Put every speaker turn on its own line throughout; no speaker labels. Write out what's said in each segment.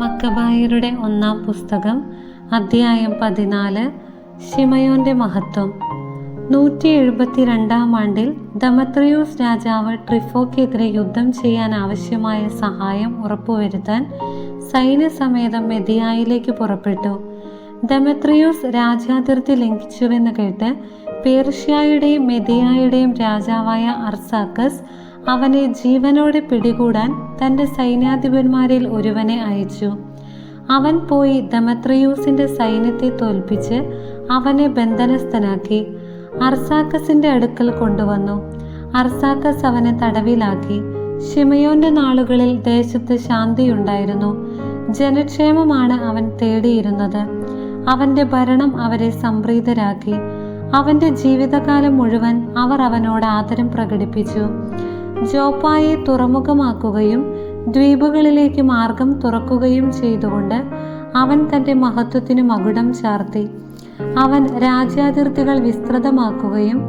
മക്കബായരുടെ ഒന്നാം പുസ്തകം അധ്യായം 14. ശിമയോന്റെ മഹത്വം. 172 ആണ്ടിൽ ദമത്രിയൂസ് രാജാവ് ട്രിഫോക്കെതിരെ യുദ്ധം ചെയ്യാൻ ആവശ്യമായ സഹായം ഉറപ്പുവരുത്താൻ സൈന്യസമേതം മെദിയായിലേക്ക് പുറപ്പെട്ടു. ദമത്രിയൂസ് രാജ്യാതിർത്തി ലംഘിച്ചുവെന്ന് കേട്ട് പേർഷ്യയുടെയും മെദിയായുടെയും രാജാവായ അർസാക്കസ് അവനെ ജീവനോടെ പിടികൂടാൻ തൻ്റെ സൈന്യാധിപന്മാരിൽ ഒരുവനെ അയച്ചു. അവൻ പോയി ദമത്രിയൂസിന്റെ സൈന്യത്തെ തോൽപ്പിച്ച് അവനെ ബന്ധനസ്ഥനാക്കി അർസാക്കസിന്റെ അടുക്കൽ കൊണ്ടുവന്നു. അർസാക്കസ് അവനെ തടവിലാക്കി. ശിമയോന്റെ നാളുകളിൽ ദേശത്ത് ശാന്തിയുണ്ടായിരുന്നു. ജനക്ഷേമമാണ് അവൻ തേടിയിരുന്നത്. അവന്റെ ഭരണം അവരെ സംപ്രീതരാക്കി. അവന്റെ ജീവിതകാലം മുഴുവൻ അവർ അവനോട് ആദരം പ്രകടിപ്പിച്ചു. ജോപ്പായെ തുറമുഖമാക്കുകയും ദ്വീപുകളിലേക്ക് മാർഗം തുറക്കുകയും ചെയ്തുകൊണ്ട് അവൻ തൻ്റെ മഹത്വത്തിന് മകുടം ചാർത്തി. അവൻ രാജ്യാതിർത്തികൾ വിസ്തൃതമാക്കുകയും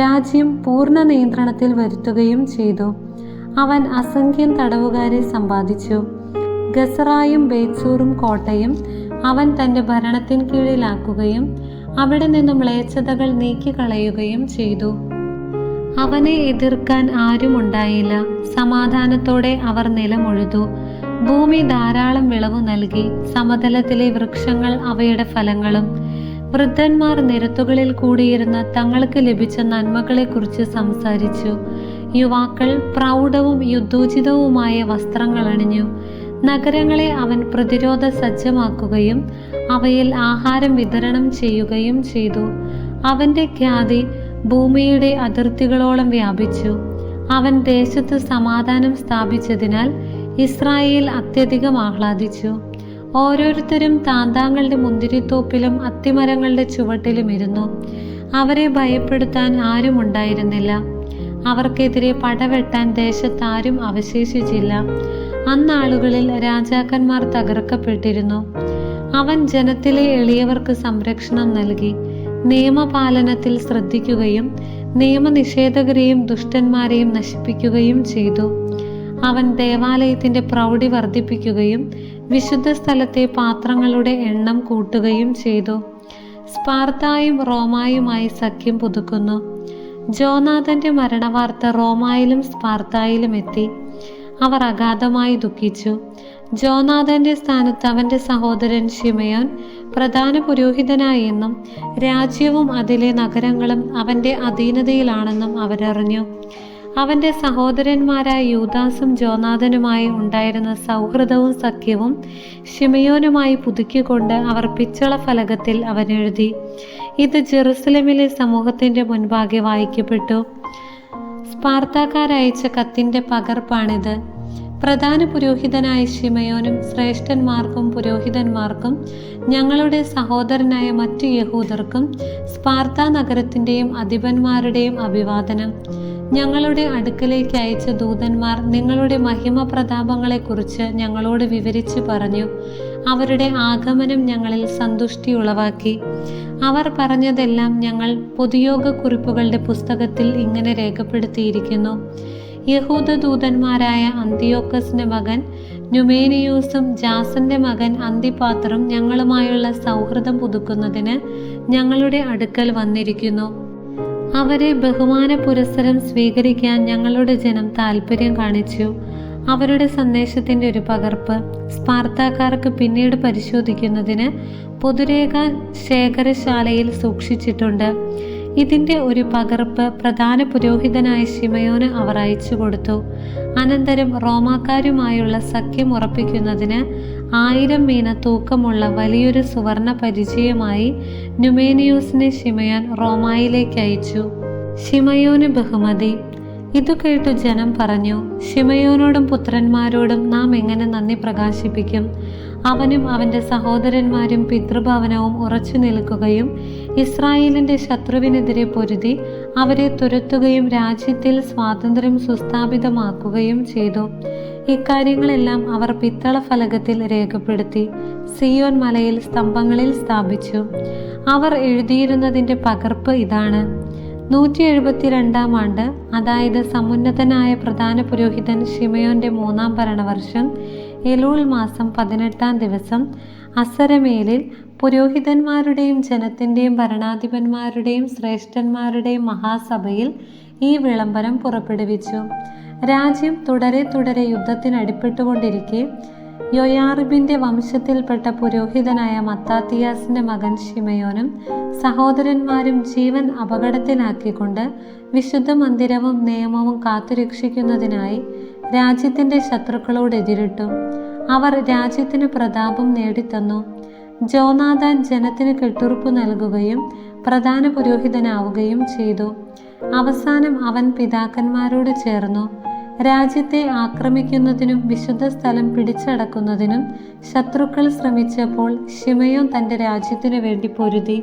രാജ്യം പൂർണ്ണ നിയന്ത്രണത്തിൽ വരുത്തുകയും ചെയ്തു. അവൻ അസംഖ്യം തടവുകാരെ സമ്പാദിച്ചു. ഗസറായും ബേത്സൂറും കോട്ടയും അവൻ തൻ്റെ ഭരണത്തിൻ കീഴിലാക്കുകയും അവിടെ നിന്നും മ്ലേച്ഛതകൾ നീക്കിക്കളയുകയും ചെയ്തു. അവനെ എതിർക്കാൻ ആരുമുണ്ടായില്ല. സമാധാനത്തോടെ അവർ നിലമുഴുതു. ഭൂമി ധാരാളം വിളവ് നൽകി. സമതലത്തിലെ വൃക്ഷങ്ങൾ അവയുടെ ഫലങ്ങളും. വൃദ്ധന്മാർ നിരത്തുകളിൽ കൂടിയിരുന്ന് തങ്ങൾക്ക് ലഭിച്ച നന്മകളെക്കുറിച്ച് സംസാരിച്ചു. യുവാക്കൾ പ്രൗഢവും യുദ്ധോചിതവുമായ വസ്ത്രങ്ങൾ അണിഞ്ഞു. നഗരങ്ങളെ അവൻ പ്രതിരോധ സജ്ജമാക്കുകയും അവയിൽ ആഹാരം വിതരണം ചെയ്യുകയും ചെയ്തു. അവന്റെ ഖ്യാതി ഭൂമിയുടെ അതിർത്തികളോളം വ്യാപിച്ചു. അവൻ ദേശത്ത് സമാധാനം സ്ഥാപിച്ചതിനാൽ ഇസ്രായേൽ അത്യധികം ആഹ്ലാദിച്ചു. ഓരോരുത്തരും താന്താങ്ങളുടെ മുന്തിരിത്തോപ്പിലും അത്തിമരങ്ങളുടെ ചുവട്ടിലും ഇരുന്നു. അവരെ ഭയപ്പെടുത്താൻ ആരും ഉണ്ടായിരുന്നില്ല. അവർക്കെതിരെ പടവെട്ടാൻ ദേശത്താരും അവശേഷിച്ചില്ല. അന്നാളുകളിൽ രാജാക്കന്മാർ തകർക്കപ്പെട്ടിരുന്നു. അവൻ ജനത്തിലെ എളിയവർക്ക് സംരക്ഷണം നൽകി. നിയമപാലനത്തിൽ ശ്രദ്ധിക്കുകയും നിയമനിഷേധകരെയും ദുഷ്ടന്മാരെയും നശിപ്പിക്കുകയും ചെയ്തു. അവൻ ദേവാലയത്തിന്റെ പ്രൗഢി വർദ്ധിപ്പിക്കുകയും വിശുദ്ധ സ്ഥലത്തെ പാത്രങ്ങളുടെ എണ്ണം കൂട്ടുകയും ചെയ്തു. സ്പാർത്തായും റോമായുമായി സഖ്യം പുതുക്കുന്നു. ജോനാഥന്റെ മരണവാർത്ത റോമായിലും സ്പാർത്തായിലും എത്തി. അവർ അഗാധമായി ദുഃഖിച്ചു. ജോനാഥന്റെ സ്ഥാനത്ത് അവന്റെ സഹോദരൻ ശിമയോൻ പ്രധാന പുരോഹിതനായെന്നും രാജ്യവും അതിലെ നഗരങ്ങളും അവന്റെ അധീനതയിലാണെന്നും അവരറിഞ്ഞു. അവന്റെ സഹോദരന്മാരായ യൂദാസും ജോനാഥനുമായി ഉണ്ടായിരുന്ന സൗഹൃദവും സഖ്യവും ശിമയോനുമായി പുതുക്കിക്കൊണ്ട് അവർ പിച്ചള ഫലകത്തിൽ അവനെഴുതി. ഇത് ജെറുസലേമിലെ സമൂഹത്തിന്റെ മുൻപാകെ വായിക്കപ്പെട്ടു. സ്പാർത്താക്കാരയച്ച കത്തിന്റെ പകർപ്പാണിത്. പ്രധാന പുരോഹിതനായ ശിമയോനും ശ്രേഷ്ഠന്മാർക്കും പുരോഹിതന്മാർക്കും ഞങ്ങളുടെ സഹോദരനായ മറ്റു യഹൂദർക്കും സ്പാർത്ത നഗരത്തിൻ്റെയും അധിപന്മാരുടെയും അഭിവാദനം. ഞങ്ങളുടെ അടുക്കലേക്ക് അയച്ച ദൂതന്മാർ നിങ്ങളുടെ മഹിമ പ്രതാപങ്ങളെക്കുറിച്ച് ഞങ്ങളോട് വിവരിച്ചു പറഞ്ഞു. അവരുടെ ആഗമനം ഞങ്ങളിൽ സന്തുഷ്ടി ഉളവാക്കി. അവർ പറഞ്ഞതെല്ലാം ഞങ്ങൾ പൊതുയോഗ കുറിപ്പുകളുടെ പുസ്തകത്തിൽ ഇങ്ങനെ രേഖപ്പെടുത്തിയിരിക്കുന്നു. യഹൂദ ദൂതന്മാരായ അന്തിയോക്കസിന്റെ മകൻ ന്യൂമേനിയൂസും ജാസന്റെ മകൻ അന്തിപാത്രും ഞങ്ങളുമായുള്ള സൗഹൃദം പുതുക്കുന്നതിന് ഞങ്ങളുടെ അടുക്കൽ വന്നിരിക്കുന്നു. അവരെ ബഹുമാന പുരസ്സരം സ്വീകരിക്കാൻ ഞങ്ങളുടെ ജനം താല്പര്യം കാണിച്ചു. അവരുടെ സന്ദേശത്തിന്റെ ഒരു പകർപ്പ് സ്പാർത്താക്കാർക്ക് പിന്നീട് പരിശോധിക്കുന്നതിന് പൊതുരേഖ ശേഖരശാലയിൽ സൂക്ഷിച്ചിട്ടുണ്ട്. ഇതിന്റെ ഒരു പകർപ്പ് പ്രധാന പുരോഹിതനായ ശിമയോന് അവർ അയച്ചു കൊടുത്തു. അനന്തരം റോമാക്കാരുമായുള്ള സഖ്യം ഉറപ്പിക്കുന്നതിന് 1000 മീന തൂക്കമുള്ള വലിയൊരു സുവർണ പരിചയമായി ന്യൂമേനിയൂസിനെ ശിമയോൻ റോമായിലേക്ക് അയച്ചു. ശിമയോന് ബഹുമതി. ഇതു കേട്ടു ജനം പറഞ്ഞു, ശിമയോനോടും പുത്രന്മാരോടും നാം എങ്ങനെ നന്ദി പ്രകാശിപ്പിക്കും? അവനും അവൻ്റെ സഹോദരന്മാരും പിതൃഭവനവും ഉറച്ചു നിൽക്കുകയും ഇസ്രായേലിൻ്റെ ശത്രുവിനെതിരെ പൊരുതി അവരെ തുരത്തുകയും രാജ്യത്തിൽ സ്വാതന്ത്ര്യം സുസ്ഥാപിതമാക്കുകയും ചെയ്തു. ഇക്കാര്യങ്ങളെല്ലാം അവർ പിത്തള ഫലകത്തിൽ രേഖപ്പെടുത്തി സിയോൻ മലയിൽ സ്തംഭങ്ങളിൽ സ്ഥാപിച്ചു. അവർ എഴുതിയിരുന്നതിൻ്റെ പകർപ്പ് ഇതാണ്. 172 ആണ്ട്, അതായത് സമുന്നതനായ പ്രധാന പുരോഹിതൻ ശിമയോന്റെ 3-ാം ഭരണവർഷം എലൂൾ മാസം 18-ാം ദിവസം അസരമേലിൽ പുരോഹിതന്മാരുടെയും ജനത്തിൻ്റെയും ഭരണാധിപന്മാരുടെയും ശ്രേഷ്ഠന്മാരുടെയും മഹാസഭയിൽ ഈ വിളംബരം പുറപ്പെടുവിച്ചു. രാജ്യം തുടരെ തുടരെ യുദ്ധത്തിനടിപ്പെട്ടുകൊണ്ടിരിക്കെ യോയാറിബിൻ്റെ വംശത്തിൽപ്പെട്ട പുരോഹിതനായ മത്താത്തിയാസിൻ്റെ മകൻ ശിമയോനും സഹോദരന്മാരും ജീവൻ അപകടത്തിലാക്കിക്കൊണ്ട് വിശുദ്ധ മന്ദിരവും നിയമവും കാത്തുരക്ഷിക്കുന്നതിനായി രാജ്യത്തിൻ്റെ ശത്രുക്കളോട് എതിരിട്ടു. അവർ രാജ്യത്തിന് പ്രതാപം നേടിത്തന്നു. ജോനാഥാൻ ജനത്തിന് കെട്ടുറപ്പ് നൽകുകയും പ്രധാന പുരോഹിതനാവുകയും ചെയ്തു. അവസാനം അവൻ പിതാക്കന്മാരോട് ചേർന്നു. രാജ്യത്തെ ആക്രമിക്കുന്നതിനും വിശുദ്ധ സ്ഥലം പിടിച്ചടക്കുന്നതിനും ശത്രുക്കൾ ശ്രമിച്ചപ്പോൾ ശിമയോൻ തൻ്റെ രാജ്യത്തിനു വേണ്ടി പൊരുതി.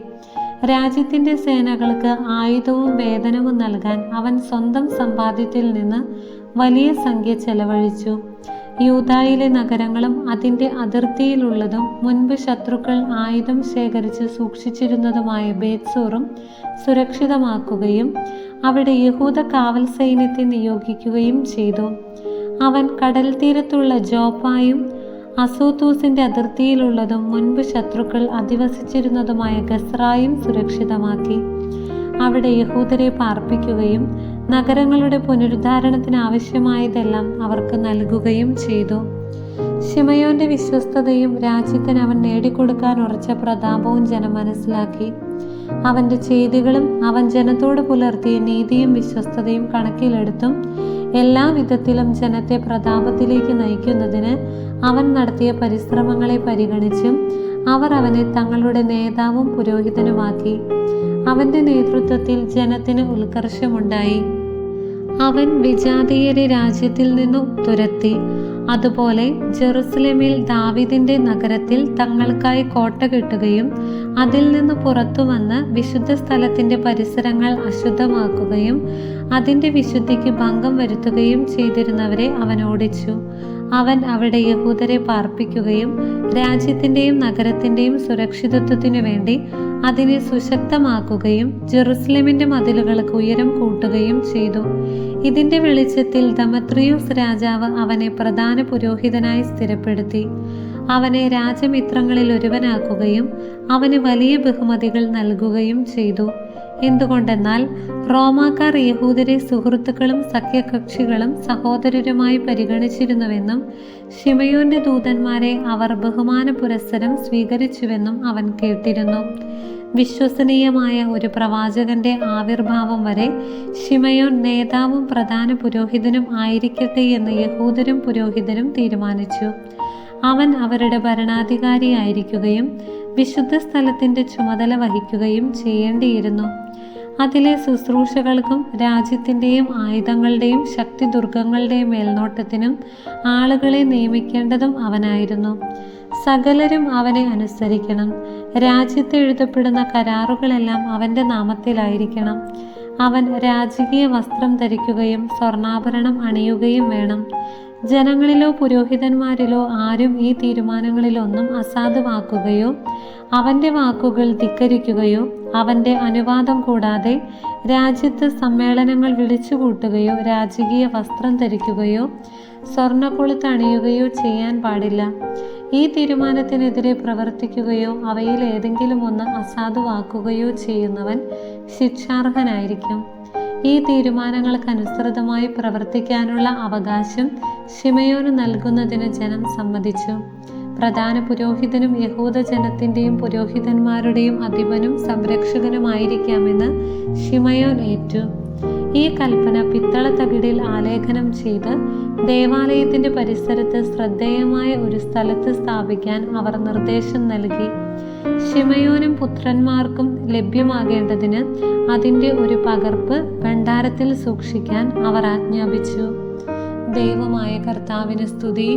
രാജ്യത്തിൻ്റെ സേനകൾക്ക് ആയുധവും വേതനവും നൽകാൻ അവൻ സ്വന്തം സമ്പാദ്യത്തിൽ നിന്ന് വലിയ സംഖ്യ ചെലവഴിച്ചു. യൂദായിലെ നഗരങ്ങളും അതിൻ്റെ അതിർത്തിയിലുള്ളതും മുൻപ് ശത്രുക്കൾ ആയുധം ശേഖരിച്ച് സൂക്ഷിച്ചിരുന്നതുമായ ബേത്സൂറും സുരക്ഷിതമാക്കുകയും അവിടെ യഹൂദ കാവൽ സൈന്യത്തെ നിയോഗിക്കുകയും ചെയ്തു. അവൻ കടൽ തീരത്തുള്ള ജോപ്പായും അസോത്തൂസിൻ്റെ അതിർത്തിയിലുള്ളതും മുൻപ് ശത്രുക്കൾ അധിവസിച്ചിരുന്നതുമായ ഗസ്രായും സുരക്ഷിതമാക്കി. അവിടെ യഹൂദരെ പാർപ്പിക്കുകയും നഗരങ്ങളുടെ പുനരുദ്ധാരണത്തിന് ആവശ്യമായതെല്ലാം അവർക്ക് നൽകുകയും ചെയ്തു. ശിമയോന്റെ വിശ്വസ്തതയും രാജ്യത്തിന് അവൻ നേടിക്കൊടുക്കാൻ ഉറച്ച പ്രതാപവും ജനം മനസ്സിലാക്കി. അവൻ്റെ ചെയ്തികളും അവൻ ജനത്തോട് പുലർത്തിയ നീതിയും വിശ്വസ്തതയും കണക്കിലെടുത്തും എല്ലാ വിധത്തിലും ജനത്തെ പ്രതാപത്തിലേക്ക് നയിക്കുന്നതിന് അവൻ നടത്തിയ പരിശ്രമങ്ങളെ പരിഗണിച്ചും അവർ അവനെ തങ്ങളുടെ നേതാവും പുരോഹിതനുമാക്കി. അവൻ്റെ നേതൃത്വത്തിൽ ജനത്തിന് ഉത്കർഷമുണ്ടായി. അവൻ വിജാതീയരെ രാജ്യത്തിൽ നിന്നു തുരത്തി. അതുപോലെ ജെറുസലേമിൽ ദാവീദിന്റെ നഗരത്തിൽ തങ്ങൾക്കായി കോട്ട കെട്ടുകയും അതിൽ നിന്ന് പുറത്തു വന്ന് വിശുദ്ധ സ്ഥലത്തിന്റെ പരിസരങ്ങൾ അശുദ്ധമാക്കുകയും അതിന്റെ വിശുദ്ധിക്ക് ഭംഗം വരുത്തുകയും ചെയ്തിരുന്നവരെ അവൻ ഓടിച്ചു. അവൻ അവിടെ യഹൂദരെ പാർപ്പിക്കുകയും രാജ്യത്തിൻ്റെയും നഗരത്തിൻ്റെയും സുരക്ഷിതത്വത്തിനു വേണ്ടി അതിനെ സുശക്തമാക്കുകയും ജെറുസലേമിൻ്റെ മതിലുകൾക്ക് ഉയരം കൂട്ടുകയും ചെയ്തു. ഇതിൻ്റെ വെളിച്ചത്തിൽ ദമത്രിയൂസ് രാജാവ് അവനെ പ്രധാന പുരോഹിതനായി സ്ഥിരപ്പെടുത്തി. അവനെ രാജമിത്രങ്ങളിൽ ഒരുവനാക്കുകയും അവന് വലിയ ബഹുമതികൾ നൽകുകയും ചെയ്തു. എന്തുകൊണ്ടെന്നാൽ റോമാക്കാർ യഹൂദരെ സുഹൃത്തുക്കളും സഖ്യകക്ഷികളും സഹോദരരുമായി പരിഗണിച്ചിരുന്നുവെന്നും ശിമയോന്റെ ദൂതന്മാരെ അവർ ബഹുമാന പുരസ്സരം സ്വീകരിച്ചുവെന്നും അവൻ കേട്ടിരുന്നു. വിശ്വസനീയമായ ഒരു പ്രവാചകന്റെ ആവിർഭാവം വരെ ശിമയോൻ നേതാവും പ്രധാന പുരോഹിതനും ആയിരിക്കട്ടെ എന്ന് യഹൂദരും പുരോഹിതരും തീരുമാനിച്ചു. അവൻ അവരുടെ ഭരണാധികാരിയായിരിക്കുകയും വിശുദ്ധ സ്ഥലത്തിൻ്റെ ചുമതല വഹിക്കുകയും ചെയ്യേണ്ടിയിരുന്നു. അതിലെ ശുശ്രൂഷകൾക്കും രാജ്യത്തിൻ്റെയും ആയുധങ്ങളുടെയും ശക്തിദുർഗങ്ങളുടെയും മേൽനോട്ടത്തിനും ആളുകളെ നിയമിക്കേണ്ടതും അവനായിരുന്നു. സകലരും അവനെ അനുസരിക്കണം. രാജ്യത്ത് എഴുതപ്പെടുന്ന കരാറുകളെല്ലാം അവൻ്റെ നാമത്തിലായിരിക്കണം. അവൻ രാജകീയ വസ്ത്രം ധരിക്കുകയും സ്വർണ്ണാഭരണം അണിയുകയും വേണം. ജനങ്ങളിലോ പുരോഹിതന്മാരിലോ ആരും ഈ തീരുമാനങ്ങളിലൊന്നും അസാധുവാക്കുകയോ അവൻ്റെ വാക്കുകൾ ധിക്കരിക്കുകയോ അവൻ്റെ അനുവാദം കൂടാതെ രാജ്യത്ത് സമ്മേളനങ്ങൾ വിളിച്ചുകൂട്ടുകയോ രാജകീയ വസ്ത്രം ധരിക്കുകയോ സ്വർണ്ണക്കൊളുത്ത് അണിയുകയോ ചെയ്യാൻ പാടില്ല. ഈ തീരുമാനത്തിനെതിരെ പ്രവർത്തിക്കുകയോ അവയിൽ ഏതെങ്കിലും ഒന്ന് അസാധുവാക്കുകയോ ചെയ്യുന്നവൻ ശിക്ഷാർഹനായിരിക്കും. ഈ തീരുമാനങ്ങൾക്കനുസൃതമായി പ്രവർത്തിക്കാനുള്ള അവകാശം ശിമയോന് നൽകുന്നതിന് ജനം സമ്മതിച്ചു. പ്രധാന പുരോഹിതനും യഹൂദ ജനത്തിൻ്റെയും പുരോഹിതന്മാരുടെയും അധിപനും സംരക്ഷകനുമായിരിക്കാമെന്ന് ശിമയോൻ ഏറ്റു. ഈ കൽപ്പന പിത്തള തകിടിൽ ആലേഖനം ചെയ്ത് ദേവാലയത്തിൻ്റെ പരിസരത്ത് ശ്രദ്ധേയമായ ഒരു സ്ഥലത്ത് സ്ഥാപിക്കാൻ അവർ നിർദ്ദേശം നൽകി. ശിമയോനും പുത്രന്മാർക്കും ലഭ്യമാകേണ്ടതിന് അതിൻ്റെ ഒരു പകർപ്പ് ഭണ്ഡാരത്തിൽ സൂക്ഷിക്കാൻ അവർ ആജ്ഞാപിച്ചു. ദൈവമായ കർത്താവിന് സ്തുതി.